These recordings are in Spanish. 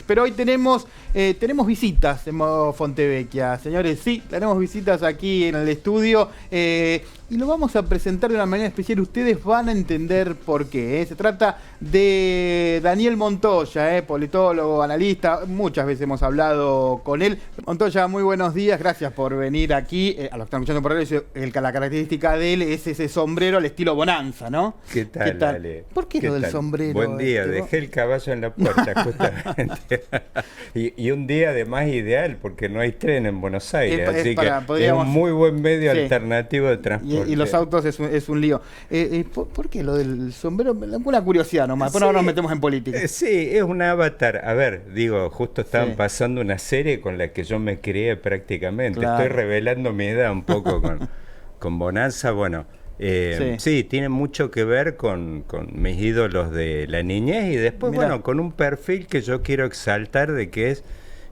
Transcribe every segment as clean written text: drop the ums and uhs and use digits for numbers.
Pero hoy tenemos visitas en Modo Fontevecchia, señores, sí, tenemos visitas aquí en el estudio y lo vamos a presentar de una manera especial, ustedes van a entender por qué. Se trata de Daniel Montoya, politólogo, analista, muchas veces hemos hablado con él. Montoya, muy buenos días, gracias por venir aquí. A los que están escuchando por radio, la característica de él es ese sombrero al estilo Bonanza, ¿no? ¿Qué tal, Ale? ¿Por qué lo del sombrero? Buen día, dejé el caballo en la puerta, justamente. y un día además ideal, porque no hay tren en Buenos Aires, así que es un muy buen medio alternativo de transporte. Y los autos es un lío. ¿Por qué lo del sombrero? Una curiosidad nomás, después no nos metemos en política. Sí, es un avatar. A ver, digo, justo estaban pasando una serie con la que yo me crié prácticamente. Claro. Estoy revelando mi edad un poco con Bonanza. Bueno, sí, tiene mucho que ver con mis ídolos de la niñez y después, bueno, con un perfil que yo quiero exaltar de que es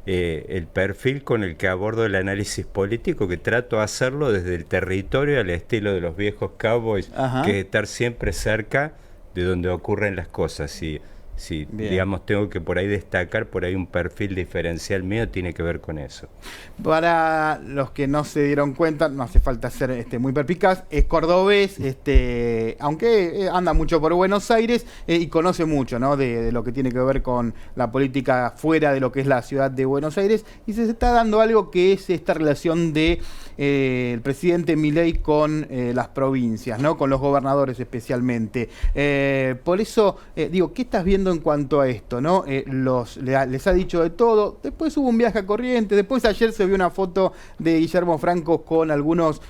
el perfil con el que abordo el análisis político, que trato de hacerlo desde el territorio al estilo de los viejos cowboys, que es estar siempre cerca de donde ocurren las cosas. Y si, digamos, tengo que por ahí destacar, por ahí un perfil diferencial mío tiene que ver con eso. Para los que no se dieron cuenta, no hace falta ser muy perspicaz, es cordobés, aunque anda mucho por Buenos Aires y conoce mucho, ¿no? de lo que tiene que ver con la política fuera de lo que es la ciudad de Buenos Aires, y se está dando algo que es esta relación de el presidente Milei con las provincias, ¿no? Con los gobernadores especialmente. Por eso, digo, ¿qué estás viendo en cuanto a esto, ¿no? Les ha dicho de todo, después hubo un viaje a Corrientes, después ayer se vio una foto de Guillermo Franco con algunos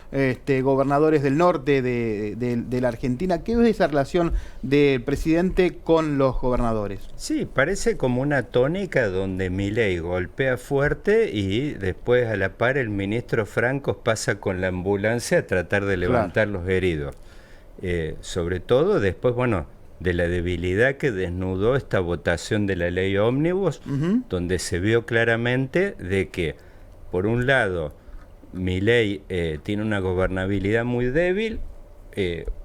gobernadores del norte de la Argentina. ¿Qué ves de esa relación del presidente con los gobernadores? Sí, parece como una tónica donde Milei golpea fuerte y después a la par el ministro Franco pasa con la ambulancia a tratar de levantar los heridos. Sobre todo después, bueno, de la debilidad que desnudó esta votación de la ley ómnibus, donde se vio claramente de que, por un lado, Milei tiene una gobernabilidad muy débil,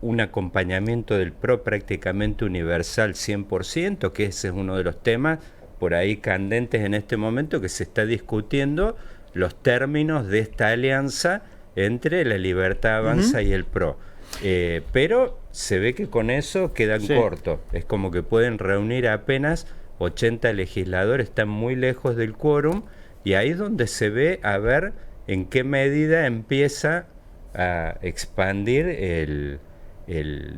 un acompañamiento del PRO prácticamente universal 100%, que ese es uno de los temas por ahí candentes en este momento, que se está discutiendo los términos de esta alianza entre la Libertad Avanza y el PRO. Pero se ve que con eso quedan cortos. Es como que pueden reunir apenas 80 legisladores, están muy lejos del quórum, y ahí es donde se ve a ver en qué medida empieza a expandir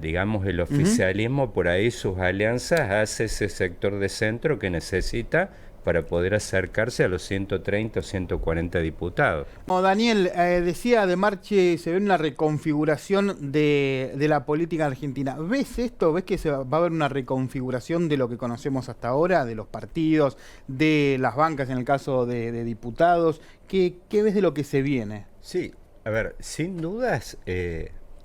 digamos, el oficialismo por ahí, sus alianzas hacia ese sector de centro que necesita para poder acercarse a los 130 o 140 diputados. Como Daniel decía, de Marche se ve una reconfiguración de la política argentina. ¿Ves esto? ¿Ves que va a haber una reconfiguración de lo que conocemos hasta ahora, de los partidos, de las bancas en el caso de diputados? ¿Qué ves de lo que se viene? Sí, a ver, sin dudas,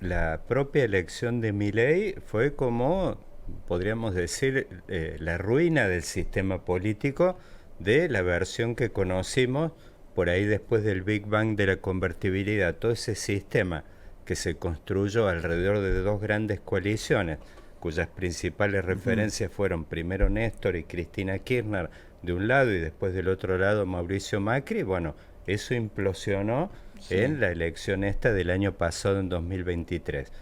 la propia elección de Milei fue como, podríamos decir, la ruina del sistema político de la versión que conocimos por ahí después del Big Bang de la convertibilidad. Todo ese sistema que se construyó alrededor de dos grandes coaliciones, cuyas principales referencias fueron primero Néstor y Cristina Kirchner de un lado y después del otro lado Mauricio Macri, bueno, eso implosionó en la elección esta del año pasado, en 2023.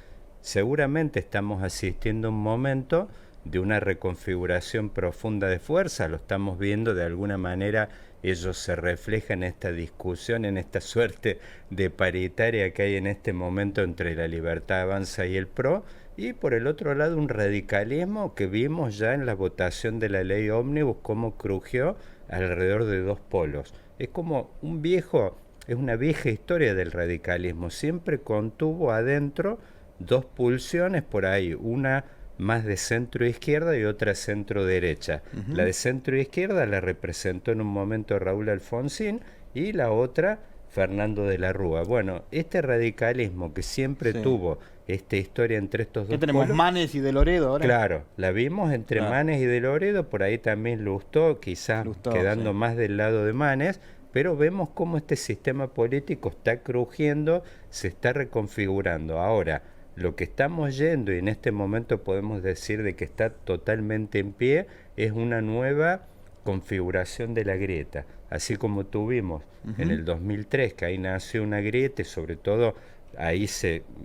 Seguramente estamos asistiendo a un momento de una reconfiguración profunda de fuerza, lo estamos viendo de alguna manera, ellos se reflejan en esta discusión, en esta suerte de paritaria que hay en este momento entre la Libertad Avanza y el PRO, y por el otro lado un radicalismo que vimos ya en la votación de la ley ómnibus cómo crujió alrededor de dos polos. Es como es una vieja historia del radicalismo, siempre contuvo adentro dos pulsiones por ahí, una más de centro izquierda y otra centro derecha. La de centro izquierda la representó en un momento Raúl Alfonsín y la otra Fernando de la Rúa. Bueno, este radicalismo que siempre tuvo esta historia entre estos dos tenemos polos, Manes y de Loredo ahora. Claro, la vimos entre Manes y de Loredo, por ahí también Lustó, quizás quedando más del lado de Manes, pero vemos cómo este sistema político está crujiendo, se está reconfigurando. Ahora, lo que estamos yendo, y en este momento podemos decir de que está totalmente en pie, es una nueva configuración de la grieta, así como tuvimos en el 2003, que ahí nació una grieta y sobre todo ahí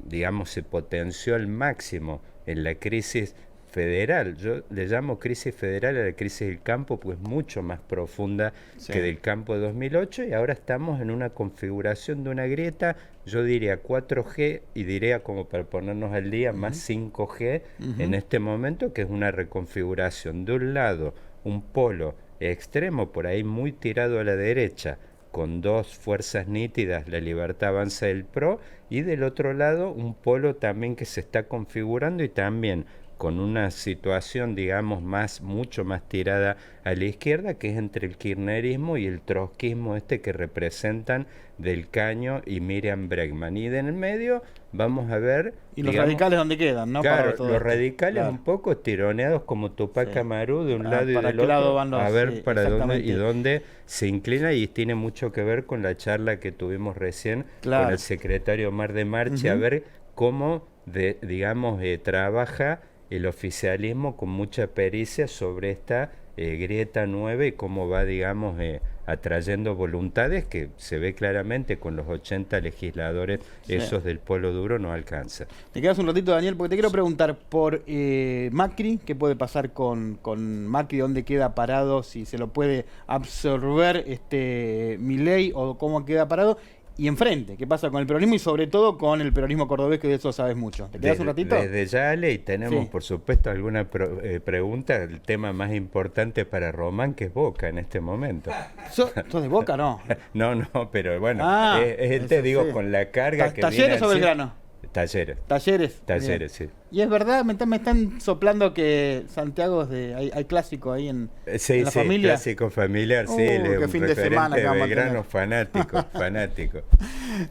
digamos, se potenció al máximo en la crisis federal. Yo le llamo crisis federal a la crisis del campo, pues mucho más profunda que del campo de 2008, y ahora estamos en una configuración de una grieta, yo diría 4G y diría, como para ponernos al día, más 5G en este momento, que es una reconfiguración. De un lado, un polo extremo, por ahí muy tirado a la derecha, con dos fuerzas nítidas, la Libertad Avanza del PRO, y del otro lado un polo también que se está configurando y también con una situación, digamos, mucho más tirada a la izquierda, que es entre el kirchnerismo y el trotskismo que representan Del Caño y Miriam Bregman. Y en el medio vamos a ver... ¿Y los radicales dónde quedan, no? Claro, los radicales un poco tironeados como Tupac Amaru de un lado y del otro, a ver para dónde y dónde se inclina, y tiene mucho que ver con la charla que tuvimos recién con el secretario Omar de Marchi, a ver cómo, digamos, trabaja el oficialismo con mucha pericia sobre esta grieta nueva y cómo va, digamos, atrayendo voluntades que se ve claramente con los 80 legisladores, esos del polo duro no alcanza. Te quedas un ratito, Daniel, porque te quiero preguntar por Macri, qué puede pasar con Macri, dónde queda parado, si se lo puede absorber Milei o cómo queda parado. Y enfrente, ¿qué pasa con el peronismo y sobre todo con el peronismo cordobés, que de eso sabes mucho? ¿Te quedas un ratito? Desde ya, Ale, y tenemos por supuesto alguna pregunta. El tema más importante para Román, que es Boca en este momento. ¿Sos de Boca, no? No, pero bueno, te digo, con la carga que ¿Talleres o Belgrano? Talleres, sí. Y es verdad, me están soplando que Santiago hay clásico ahí en la familia. Clásico familiar, qué fin de semana que vamos a tener. Fanático.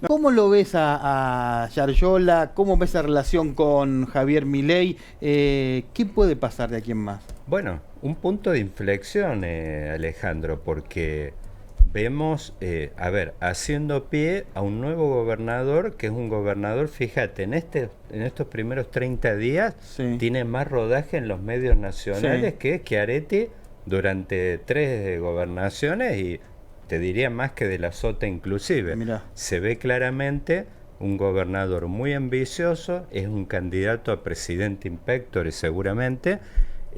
¿Cómo lo ves a Yarlora? ¿Cómo ves la relación con Javier Milei? ¿Qué puede pasar de aquí en más? Bueno, un punto de inflexión, Alejandro, porque vemos, haciendo pie a un nuevo gobernador, que es un gobernador, fíjate, en estos primeros 30 días tiene más rodaje en los medios nacionales que Schiaretti durante 3 gobernaciones, y te diría más que de la Sota inclusive. Mirá. Se ve claramente un gobernador muy ambicioso, es un candidato a presidente inspector seguramente.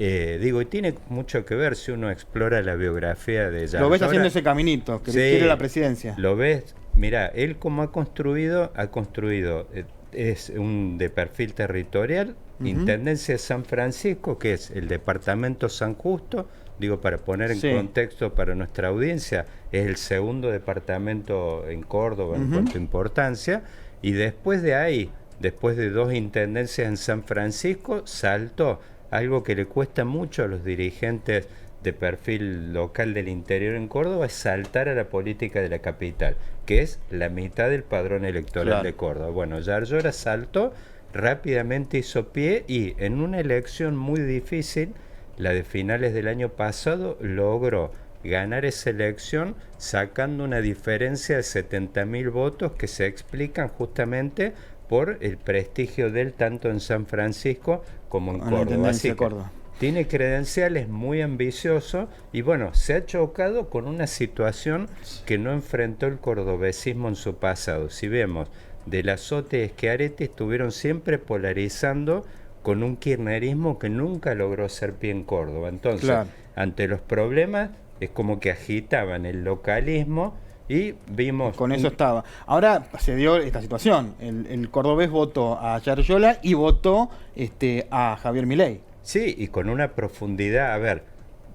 Y tiene mucho que ver si uno explora la biografía de Yarlora. ¿Lo ves haciendo ese caminito, que quiere la presidencia? Lo ves, mira, él como ha construido, es de perfil territorial, Intendencia de San Francisco, que es el departamento San Justo, para poner en contexto para nuestra audiencia, es el segundo departamento en Córdoba en cuanto a importancia, y después de ahí, después de 2 intendencias en San Francisco, saltó algo que le cuesta mucho a los dirigentes de perfil local del interior en Córdoba, es saltar a la política de la capital, que es la mitad del padrón electoral de Córdoba. Bueno, Yarlora saltó, rápidamente hizo pie y en una elección muy difícil, la de finales del año pasado, logró ganar esa elección sacando una diferencia de 70.000 votos que se explican justamente por el prestigio de él tanto en San Francisco como en Córdoba. Así que tiene credenciales muy ambiciosos y se ha chocado con una situación que no enfrentó el cordobesismo en su pasado. Si vemos, De la Sota y Schiaretti estuvieron siempre polarizando con un kirchnerismo que nunca logró ser pie en Córdoba. Entonces, ante los problemas, es como que agitaban el localismo. Y vimos... Con eso estaba. Ahora se dio esta situación. El cordobés votó a Yarlora y votó a Javier Milei. Sí, y con una profundidad.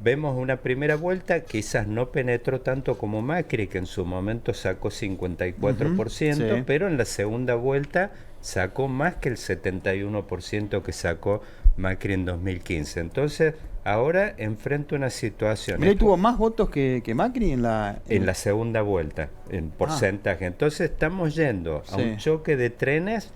Vemos una primera vuelta, quizás no penetró tanto como Macri, que en su momento sacó 54%, pero en la segunda vuelta sacó más que el 71% que sacó Macri en 2015. Entonces, ahora enfrenta una situación... ¿Milei tuvo más votos que Macri en la segunda vuelta, en porcentaje? Entonces estamos yendo a un choque de trenes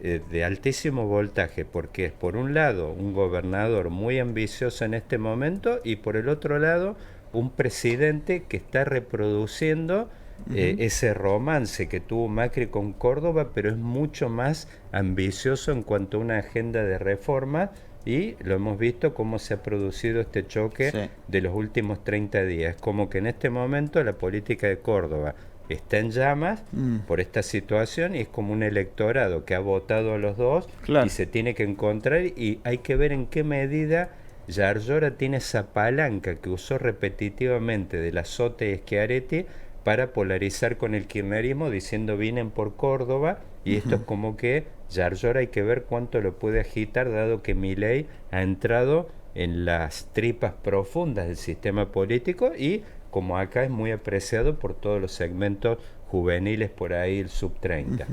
de altísimo voltaje, porque es por un lado un gobernador muy ambicioso en este momento y por el otro lado un presidente que está reproduciendo ese romance que tuvo Macri con Córdoba, pero es mucho más ambicioso en cuanto a una agenda de reforma. y lo hemos visto cómo se ha producido este choque de los últimos 30 días. Como que en este momento la política de Córdoba está en llamas por esta situación y es como un electorado que ha votado a los dos y se tiene que encontrar, y hay que ver en qué medida Yarlora tiene esa palanca que usó repetitivamente de la Sote y Schiaretti para polarizar con el kirchnerismo diciendo vienen por Córdoba, y esto es como que Yarlora hay que ver cuánto lo puede agitar, dado que Milei ha entrado en las tripas profundas del sistema político y como acá es muy apreciado por todos los segmentos juveniles por ahí, el sub-30.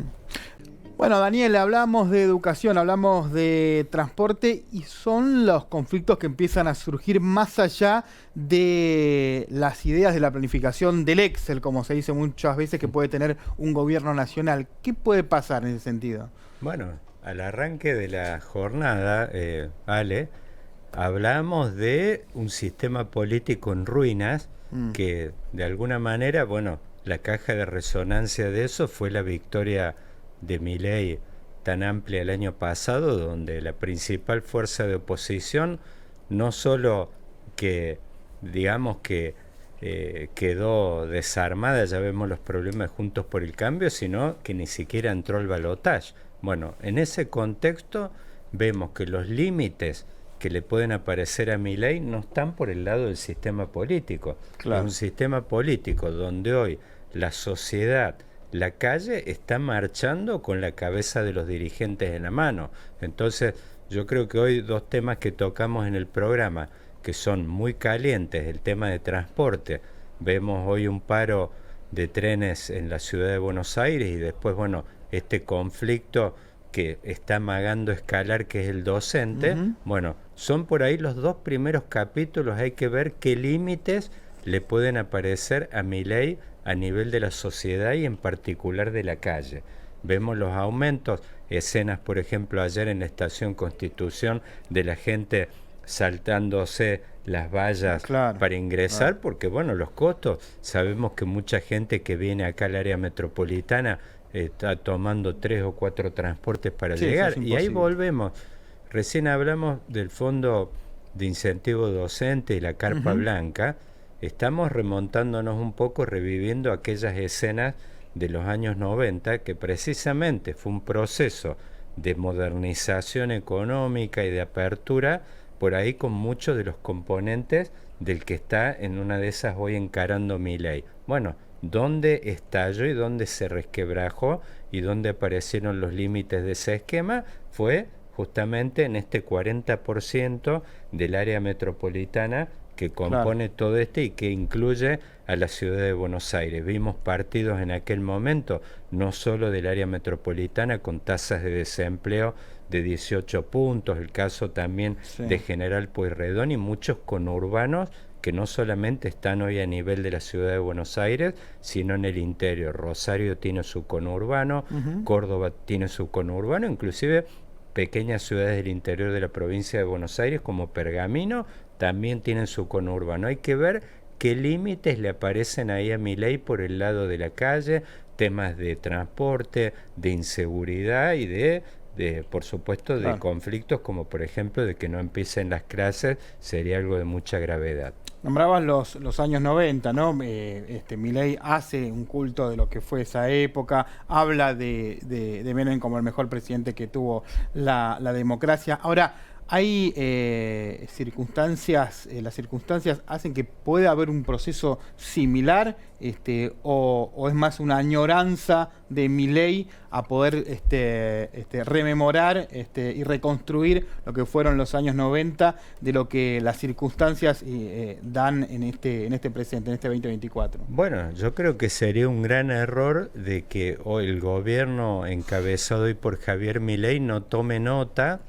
Bueno, Daniel, hablamos de educación, hablamos de transporte y son los conflictos que empiezan a surgir más allá de las ideas de la planificación del Excel, como se dice muchas veces que puede tener un gobierno nacional. ¿Qué puede pasar en ese sentido? Bueno, al arranque de la jornada, Ale, hablamos de un sistema político en ruinas que de alguna manera, bueno, la caja de resonancia de eso fue la victoria de Milei tan amplia el año pasado, donde la principal fuerza de oposición no solo que, digamos que quedó desarmada, ya vemos los problemas Juntos por el Cambio, sino que ni siquiera entró al balotaje. Bueno, en ese contexto vemos que los límites que le pueden aparecer a Milei no están por el lado del sistema político. Es un sistema político donde hoy la sociedad, la calle está marchando con la cabeza de los dirigentes en la mano. Entonces, yo creo que hoy dos temas que tocamos en el programa, que son muy calientes, el tema de transporte. Vemos hoy un paro de trenes en la ciudad de Buenos Aires y después, bueno, este conflicto que está amagando escalar, que es el docente. Bueno, son por ahí los dos primeros capítulos. Hay que ver qué límites le pueden aparecer a Milei a nivel de la sociedad y en particular de la calle. Vemos los aumentos, escenas por ejemplo ayer en la estación Constitución de la gente saltándose las vallas para ingresar, porque bueno, los costos, sabemos que mucha gente que viene acá al área metropolitana está tomando 3 o 4 transportes para llegar, y ahí volvemos. Recién hablamos del fondo de incentivo docente y la carpa blanca. Estamos remontándonos un poco, reviviendo aquellas escenas de los años 90, que precisamente fue un proceso de modernización económica y de apertura, por ahí con muchos de los componentes del que está en una de esas hoy encarando Milei. Bueno, ¿dónde estalló y dónde se resquebrajó y dónde aparecieron los límites de ese esquema? Fue justamente en este 40% del área metropolitana que compone todo y que incluye a la ciudad de Buenos Aires. Vimos partidos en aquel momento, no solo del área metropolitana, con tasas de desempleo de 18 puntos, el caso también de General Pueyrredón, y muchos conurbanos que no solamente están hoy a nivel de la ciudad de Buenos Aires, sino en el interior. Rosario tiene su conurbano, Córdoba tiene su conurbano, inclusive pequeñas ciudades del interior de la provincia de Buenos Aires como Pergamino también tienen su conurbano. Hay que ver qué límites le aparecen ahí a Milei por el lado de la calle, temas de transporte, de inseguridad y de por supuesto, de conflictos como por ejemplo de que no empiecen las clases, sería algo de mucha gravedad. Nombrabas los años 90, ¿no? Milei hace un culto de lo que fue esa época, habla de Menem como el mejor presidente que tuvo la democracia. Ahora, hay circunstancias, las circunstancias hacen que pueda haber un proceso similar, o es más una añoranza de Milei a poder rememorar y reconstruir lo que fueron los años 90 de lo que las circunstancias dan en este presente, en este 2024. Bueno, yo creo que sería un gran error de que hoy el gobierno encabezado hoy por Javier Milei no tome nota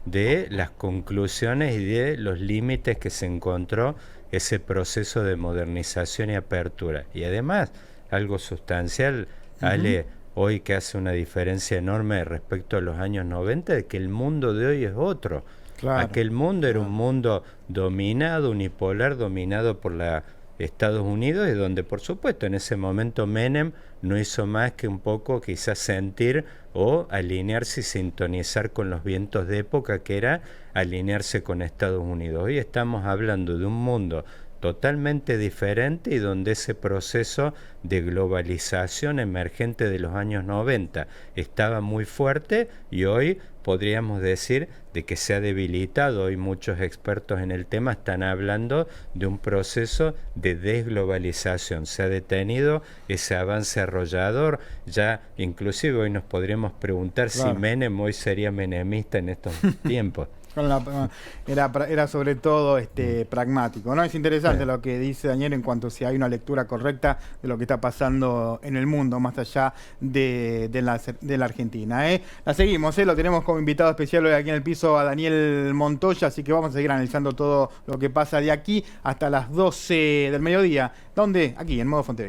de las conclusiones y de los límites que se encontró ese proceso de modernización y apertura. Y además, algo sustancial, Ale, hoy que hace una diferencia enorme respecto a los años 90, de que el mundo de hoy es otro. Aquel mundo era un mundo dominado, unipolar, dominado por la Estados Unidos, y donde por supuesto en ese momento Menem no hizo más que un poco quizás sentir o alinearse y sintonizar con los vientos de época, que era alinearse con Estados Unidos. Hoy estamos hablando de un mundo totalmente diferente y donde ese proceso de globalización emergente de los años 90 estaba muy fuerte, y hoy podríamos decir de que se ha debilitado. Hoy muchos expertos en el tema están hablando de un proceso de desglobalización. Se ha detenido ese avance arrollador. Ya inclusive hoy nos podríamos preguntar si Menem hoy sería menemista en estos tiempos. Era sobre todo pragmático, ¿no? Es interesante lo que dice Daniel en cuanto a si hay una lectura correcta de lo que está pasando en el mundo, más allá de la Argentina, ¿eh? La seguimos, lo tenemos como invitado especial hoy aquí en el piso a Daniel Montoya, así que vamos a seguir analizando todo lo que pasa de aquí hasta las 12 del mediodía. ¿Dónde? Aquí, en Modo Fonte.